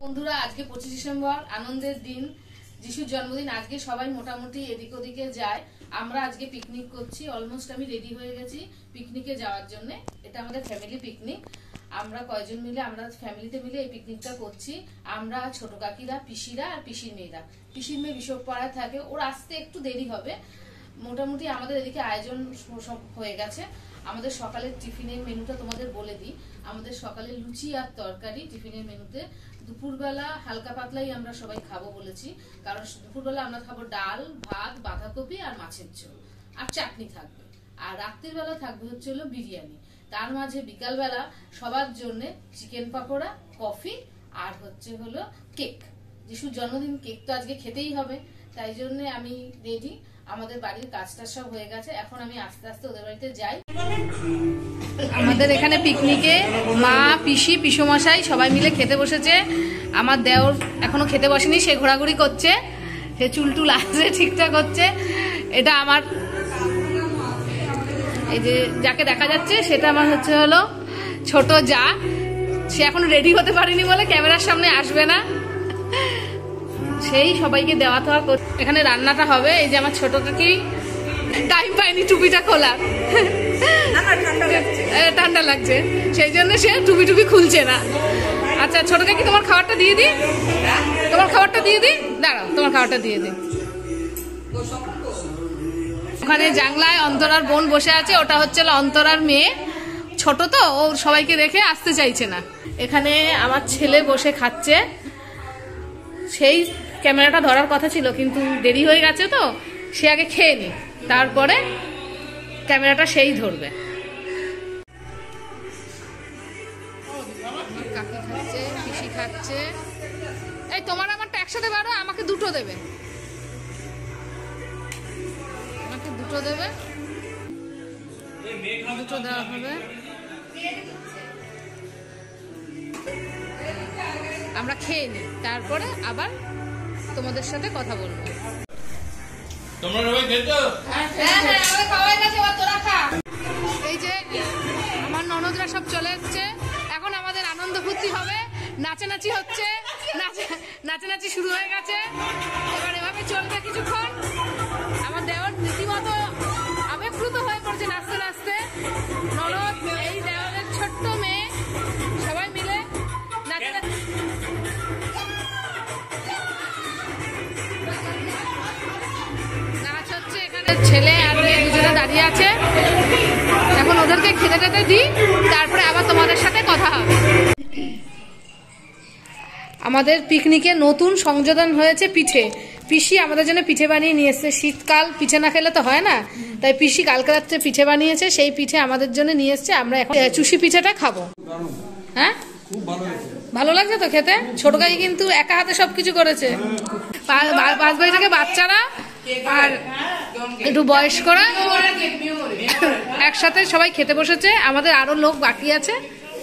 বন্ধুরা, আজকে 25 ডিসেম্বর আনন্দের দিন, যিশুর জন্মদিন। আজকে সবাই মোটামুটি এদিক ওদিকে যায়। আমরা আজকে পিকনিক করছি। অলমোস্ট আমি রেডি হয়ে গেছি পিকনিকে যাওয়ার জন্য। এটা আমাদের ফ্যামিলি পিকনিক। আমরা কয়জন মিলে, আমরা ফ্যামিলিতে মিলে এই পিকনিকটা করছি। আমরা ছোট কাকিরা, পিসিরা আর পিসির মেয়েরা। পিসির মেয়ে বিশোকপাড়ায় থাকে, ওর আসতে একটু দেরি হবে। মোটামুটি আমাদের এদিকে আয়োজন সব হয়ে গেছে। আমাদের সকালের টিফিনের মেনুটা তোমাদের বলে দিই। আমাদের সকালে লুচি আর তরকারি টিফিনের মেনুতে। দুপুরবেলা হালকা পাতলাই আমরা সবাই খাবো বলেছি, কারণ দুপুরবেলা আমরা খাবো ডাল, ভাত, বাঁধাকপি আর মাছের ঝোল, আর চাটনি থাকবে। আর রাত্রির বেলা থাকবে হচ্ছে হলো বিরিয়ানি। তার মাঝে বিকালবেলা সবার জন্য চিকেন পাকোড়া, কফি আর হচ্ছে হলো কেক। যিশুর জন্মদিন, কেক তো আজকে খেতেই হবে, তাই জন্য আমি রেডি। আমাদের বাড়ির কাজটা সব হয়ে গেছে, এখন আমি আস্তে আস্তে ওদের বাড়িতে যাই। আমাদের এখানে পিকনিকে মা, পিসি, পিসমশাই সবাই মিলে খেতে বসেছে। আমার দেওর এখনো খেতে বসেনি, সে ঘোরাঘুরি করছে, সে চুলটুল আসছে, ঠিকঠাক হচ্ছে। এটা আমার, এই যে যাকে দেখা যাচ্ছে সেটা আমার হচ্ছে হলো ছোট যা। সে এখন রেডি হতে পারেনি বলে ক্যামেরার সামনে আসবে না, সেই সবাইকে দেওয়া থাওয়া করছে। এখানে রান্নাটা হবে। এই যে আমার ছোট কাকি টাইম পায়নি টুপিটা খোলা, ঠান্ডা লাগছে, সেই জন্য সে টুপি টুপি খুলছে না। আচ্ছা ছোট কাকি, তোমার খাবারটা দিয়ে দিই, তোমার খাবারটা দিয়ে দিই, দাঁড়াও তোমার খাবারটা দিয়ে দিই। ওখানে জাংলায় অন্তরার বোন বসে আছে, ওটা হচ্ছে অন্তরার মেয়ে, ছোট তো, ও সবাইকে রেখে আসতে চাইছে না। এখানে আমার ছেলে বসে খাচ্ছে। সেই ক্যামেরাটা ধরার কথা ছিল, কিন্তু দেরি হয়ে গেছে তো, সে আগে খেয়ে নি, তারপরে ক্যামেরাটা সেই ধরবে। কাকি খাচ্ছে, পিসি খাচ্ছে। এই তোমার আমারটা একসাথে বাড়ো, আমাকে দুটো দেবে, আমাকে দুটো দেবে, দুটো দেওয়া হবে। আমরা খেয়ে নিই, তারপরে আবার তোমাদের সাথে কথা বলবো। এই যে আমার ননদরা সব চলে এসছে, এখন আমাদের আনন্দ ফুর্তি হবে, নাচানাচি হচ্ছে, নাচানাচি শুরু হয়ে গেছে। এবার এভাবে চলবে কিছুক্ষণ। আমার দেওর রীতিমতো আবেগপ্লুত হয়ে পড়ছে নাচতে নাচতে। ননদ, এই দেওরের ছোট্ট মেয়ে, সবাই মিলে নাচানাচি। নাচ হচ্ছে, এখানে ছেলে আর মেয়ে দুজনে দাঁড়িয়ে আছে। এখন ওদেরকে খেতে টেতে দিই, তারপরে আবার তোমাদের সাথে কথা হবে। আমাদের পিকনিকে নতুন সংযোজন হয়েছে পিঠে। পিসি আমাদের জন্য পিঠে বানিয়ে নিয়ে এসছে। শীতকাল পিঠে না খেলে তো হয় না, তাই পিসি কালকে রাত্রে পিঠে বানিয়েছে, সেই পিঠে আমাদের জন্য নিয়ে এসছে। আমরা এখন চুষি পিঠেটা খাবো। হ্যাঁ, ভালো লাগছে তো খেতে। ছোট কাকি কিন্তু একা হাতে সবকিছু করেছে। পাঁচ বাড়ি থেকে বাচ্চারা আর একটু বয়স্করা একসাথে সবাই খেতে বসেছে। আমাদের আরো লোক বাকি আছে,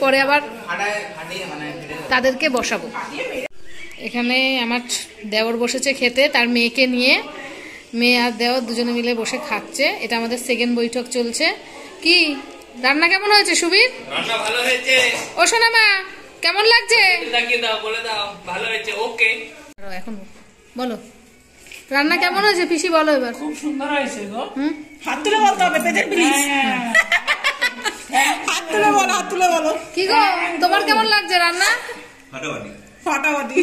পরে আবার তাদেরকে বসাবো। এখানে আমার দেওর বসেছে খেতে, তার মেয়েকে নিয়ে। মেয়ে আর দেওর দুজনে মিলে বসে খাচ্ছে। এটা আমাদের সেকেন্ড বৈঠক চলছে। কি রান্না কেমন হয়েছে সুবীর? রান্না ভালো হয়েছে। ও সোনা মা, কেমন লাগছে? বলে দাও ভালো হয়েছে। ওকে, এখন বলো রান্না কেমন হয়েছে পিসি, বলো এবার। খুব সুন্দর হয়েছে গো। হাত তুলে বলতে হবে পেটের প্লিজ। হাত তুলে বলো, হাত তুলে বলো। কি গো, তোমার কেমন লাগছে রান্না? ফাটাফাটি ফাটাফাটি।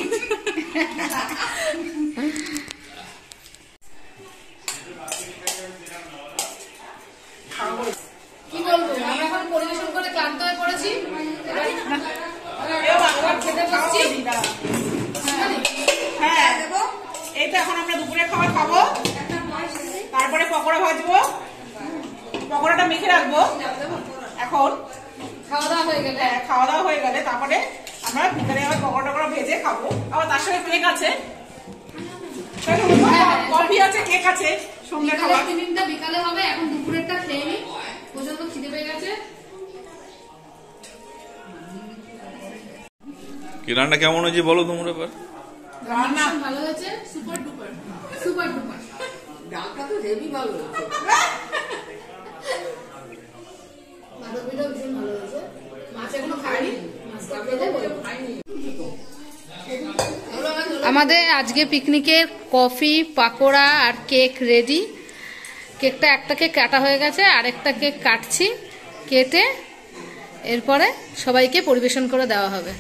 কি বলবো, আমরা এখন পরিবেশন করে ক্লান্ত হয়ে পড়েছি। খেতে বসছি। হ্যাঁ, এই তো এখন আমরা দুপুরে খাবার খাবো, তারপরে পকোড়া ভাজবো, পকোড়াটা মেখে রাখবো। এখন খাওয়া দাওয়া হয়ে গেলে, খাওয়া দাওয়া হয়ে গেলে তারপরে আমরা ভিতরে আবার পকোড়া ভেজে খাবো। আবার তার সঙ্গে কেক আছে, কফি আছে, কেক আছে, সঙ্গে খাবার। টিফিনটা বিকালে হবে, এখন দুপুরেরটা খেয়ে নি, প্রচন্ড খিদে পেয়ে গেছে। কি রান্না কেমন হয়েছে বলো তোমরা এবার। রান্না ভালো হয়েছে, সুপার ডুপার, সুপার ডুপার। ডালটা তো হেভি ভালো হয়েছে, বাঁধাকপিটা ভীষণ ভালো হয়েছে। মাছ এখনো খাইনি, মাছটা খেলে খাইনি। আমাদের আজকে পিকনিকের কফি, পাকোড়া আর কেক রেডি। কেকটা একটা কেক কাটা হয়ে গেছে, আরেকটা কেক কাটছি, কেটে এরপরে সবাইকে পরিবেশন করে দেওয়া হবে।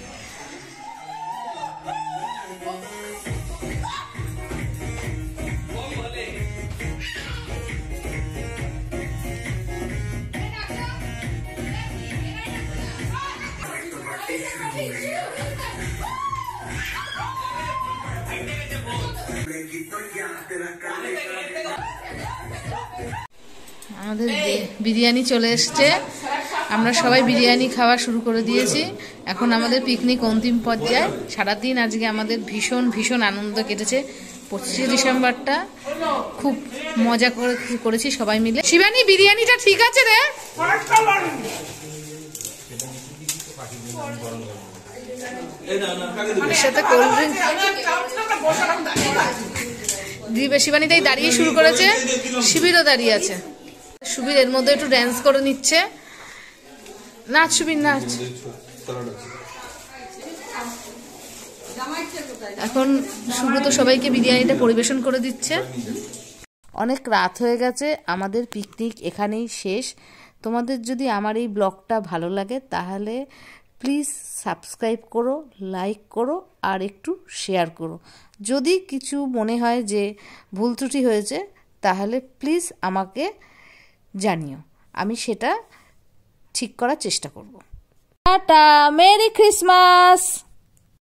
আমাদের বিরিয়ানি চলে এসছে, আমরা সবাই বিরিয়ানি খাওয়া শুরু করে দিয়েছি। এখন আমাদের পিকনিক অন্তিম পর্যায়ে। সারাদিন আজকে আমাদের ভীষণ ভীষণ আনন্দ কেটেছে। 25শে ডিসেম্বরটা খুব মজা করেছি সবাই মিলে। শিবানী, বিরিয়ানিটা ঠিক আছে রে? সাথে কোল্ড ড্রিঙ্ক দিবে। শিবানী তাই দাঁড়িয়ে শুরু করেছে, শিবিরও দাঁড়িয়ে আছে। সুবীর এর মধ্যে একটু ড্যান্স করে নিচ্ছে। নাচ সুবীর, নাচ। এখন সুব্রত সবাইকে বিরিয়ানিটা পরিবেশন করে দিচ্ছে। অনেক রাত হয়ে গেছে, আমাদের পিকনিক এখানেই শেষ। তোমাদের যদি আমার এই ব্লগটা ভালো লাগে তাহলে প্লিজ সাবস্ক্রাইব করো, লাইক করো আর একটু শেয়ার করো। যদি কিছু মনে হয় যে ভুল ত্রুটি হয়েছে তাহলে প্লিজ আমাকে জানিও, আমি সেটা ঠিক করার চেষ্টা করব। Tata, merry Christmas.